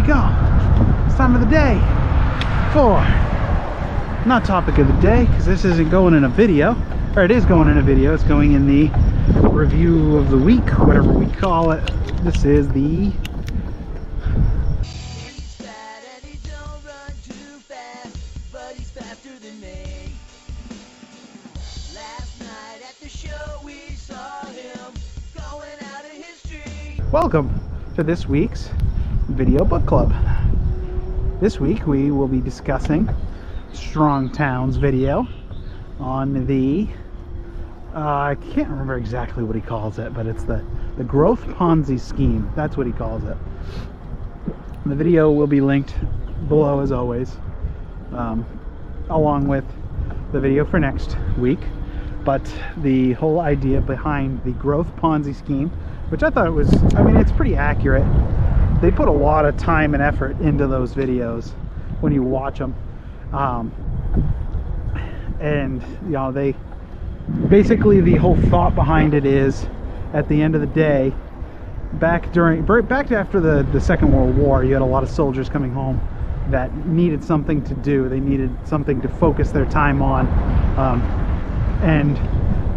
go. It's time of the day for, not topic of the day, because this isn't going in a video, or it is going in a video, it's going in the review of the week, whatever we call it. This is the welcome to this week's video book club. This week we will be discussing Strong Towns video on the I can't remember exactly what he calls it, but it's the growth Ponzi scheme. That's what he calls it. The video will be linked below as always, along with the video for next week. But the whole idea behind the growth Ponzi scheme, which I thought was, I mean, it's pretty accurate. They put a lot of time and effort into those videos when you watch them. And, you know, they basically, the whole thought behind it is, at the end of the day, back after the Second World War, you had a lot of soldiers coming home that needed something to do. They needed something to focus their time on. And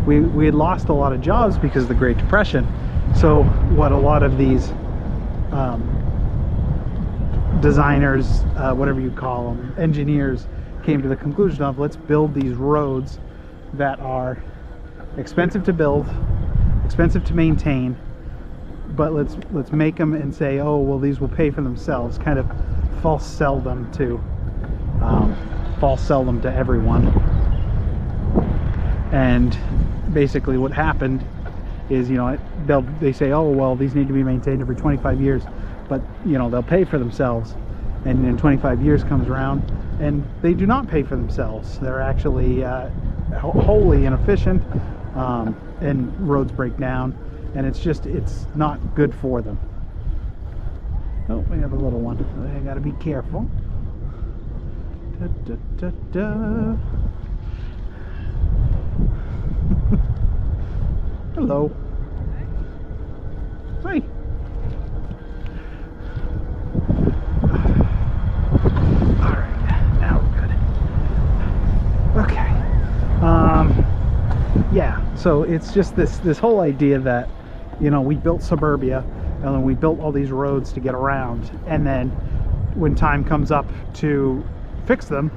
we had lost a lot of jobs because of the Great Depression. So what a lot of these designers, whatever you call them, engineers, came to the conclusion of, let's build these roads that are expensive to build, expensive to maintain, but let's make them and say, oh well, these will pay for themselves. Kind of false sell them to everyone. And basically what happened is, you know, they say, oh well, these need to be maintained every 25 years, but you know, they'll pay for themselves, and then 25 years comes around and they do not pay for themselves. They're actually wholly inefficient, and roads break down, and it's not good for them. Oh, we have a little one. I gotta be careful. Da, da, da, da. Hello. Hi. Alright, now we're good. Okay. Yeah, so it's just this whole idea that, you know, we built suburbia and then we built all these roads to get around, and then when time comes up to fix them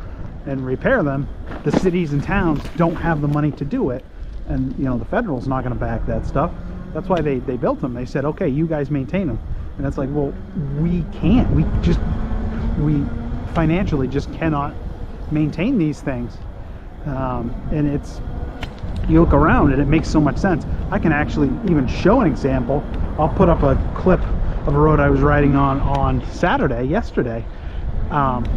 and repair them, the cities and towns don't have the money to do it. And you know, the federal's not going to back that stuff. That's why they built them. They said, okay, you guys maintain them. And it's like, well, we can't. We financially just cannot maintain these things. And it's, you look around and it makes so much sense. I can actually even show an example. I'll put up a clip of a road I was riding on yesterday.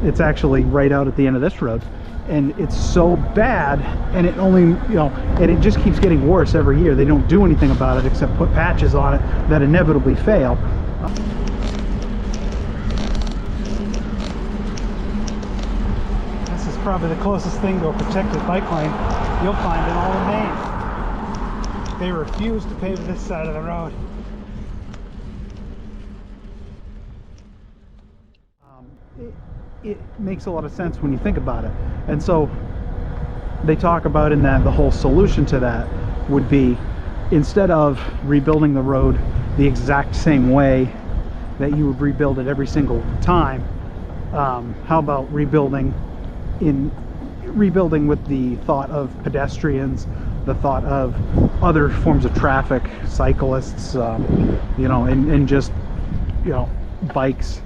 It's actually right out at the end of this road. And it's so bad, and it only, you know, and it just keeps getting worse every year. They don't do anything about it except put patches on it that inevitably fail. This is probably the closest thing to a protected bike lane you'll find in all of Maine. They refuse to pave this side of the road. It makes a lot of sense when you think about it. And so they talk about in that the whole solution to that would be, instead of rebuilding the road the exact same way that you would rebuild it every single time, how about rebuilding with the thought of pedestrians, the thought of other forms of traffic, cyclists, you know, and just, you know, bikes,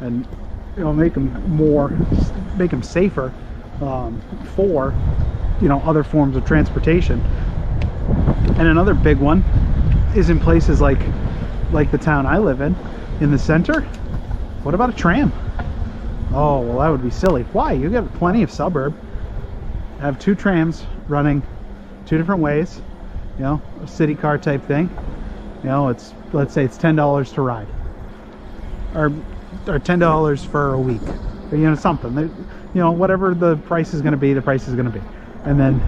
and you know, make them safer for, you know, other forms of transportation. And another big one is in places like the town I live in the center. What about a tram? Oh well, that would be silly. Why? You got plenty of suburb. Have two trams running two different ways, you know, a city car type thing. You know, it's, let's say it's $10 to ride, or $10 for a week, or, you know, something. You know, whatever the price is going to be, the price is going to be. And then,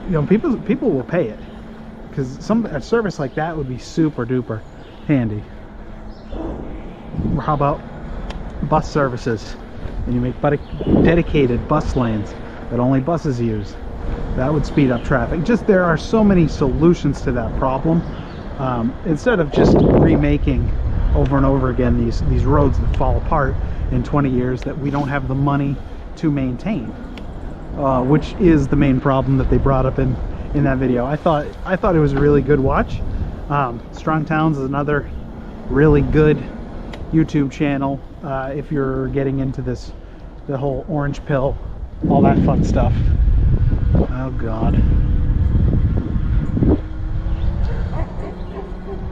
you know, people will pay it, because a service like that would be super duper handy. Or how about bus services, and you make dedicated bus lanes that only buses use. That would speed up traffic. Just, there are so many solutions to that problem. Instead of just remaking over and over again these roads that fall apart in 20 years that we don't have the money to maintain, which is the main problem that they brought up in that video. I thought it was a really good watch. Strong Towns is another really good YouTube channel if you're getting into the whole orange pill, all that fun stuff. Oh God.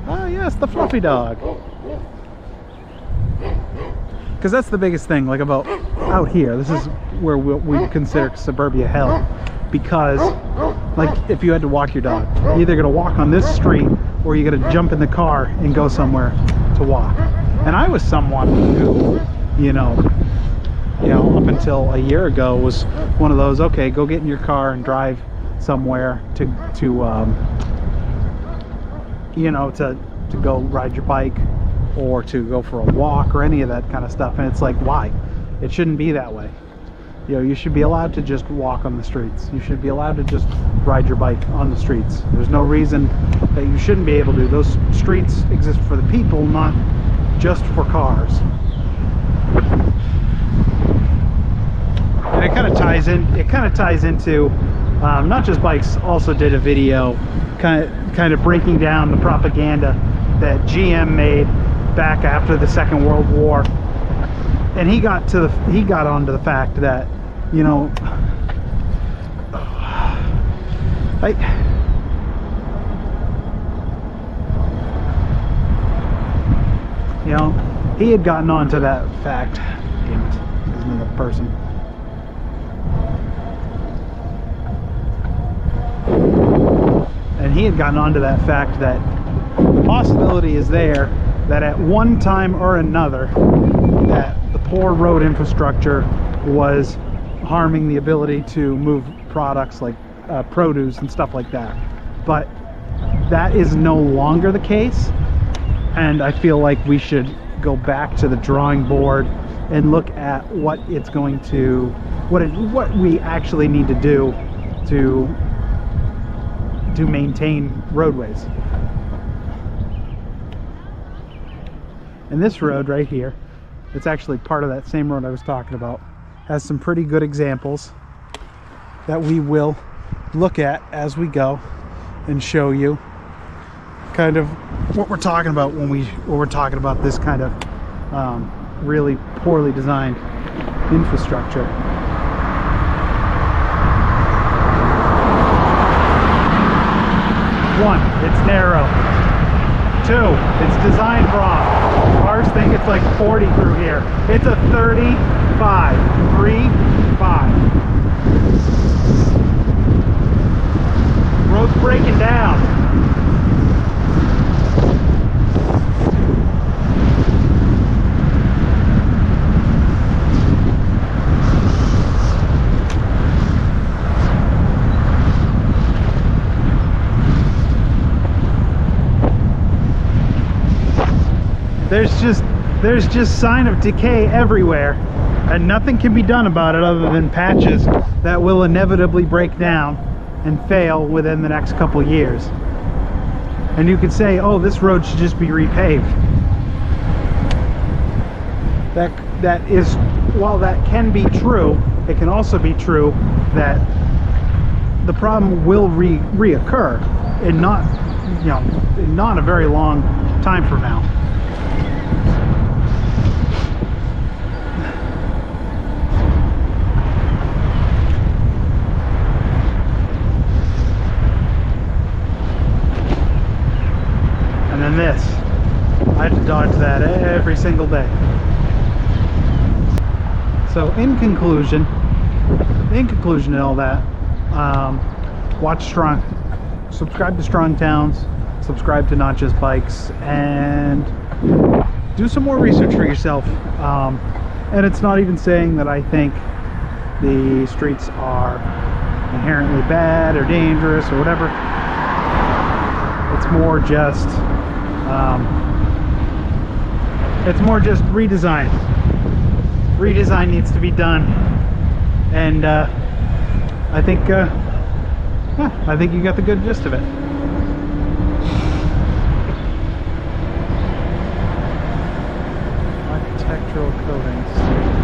Oh yes, the fluffy dog. Because that's the biggest thing, like, about out here. This is where we consider suburbia hell. Because, like, if you had to walk your dog, you're either gonna walk on this street or you're gonna jump in the car and go somewhere to walk. And I was someone who, you know, up until a year ago was one of those, okay, go get in your car and drive somewhere to go ride your bike or to go for a walk or any of that kind of stuff. And it's like, why? It shouldn't be that way. You should be allowed to just walk on the streets. You should be allowed to just ride your bike on the streets. There's no reason that you shouldn't be able to. Those streets exist for the people, not just for cars. And it kind of ties into not just bikes. Also did a video kind of breaking down the propaganda that GM made back after the Second World War. And he got onto the fact that, he had gotten onto that fact. Damn it, there's another person. And he had gotten onto that fact that the possibility is there that at one time or another that the poor road infrastructure was harming the ability to move products like produce and stuff like that. But that is no longer the case, and I feel like we should go back to the drawing board and look at what we actually need to do to maintain roadways. And this road right here, it's actually part of that same road I was talking about, has some pretty good examples that we will look at as we go and show you kind of what we're talking about when we're talking about this kind of really poorly designed infrastructure. One, it's narrow. Two, it's designed wrong. Cars think it's like 40 through here. It's a 35. 3-5. Road's breaking down. There's just sign of decay everywhere, and nothing can be done about it other than patches that will inevitably break down and fail within the next couple years. And you could say, oh, this road should just be repaved. That is, while that can be true, it can also be true that the problem will reoccur in not a very long time from now. And then this, I have to dodge that every single day. So in conclusion to all that, subscribe to Strong Towns, subscribe to Not Just Bikes, and do some more research for yourself. And it's not even saying that I think the streets are inherently bad or dangerous or whatever. It's more just redesign. redesign needs to be done, and I think yeah, I think you got the good gist of it. Architectural coatings.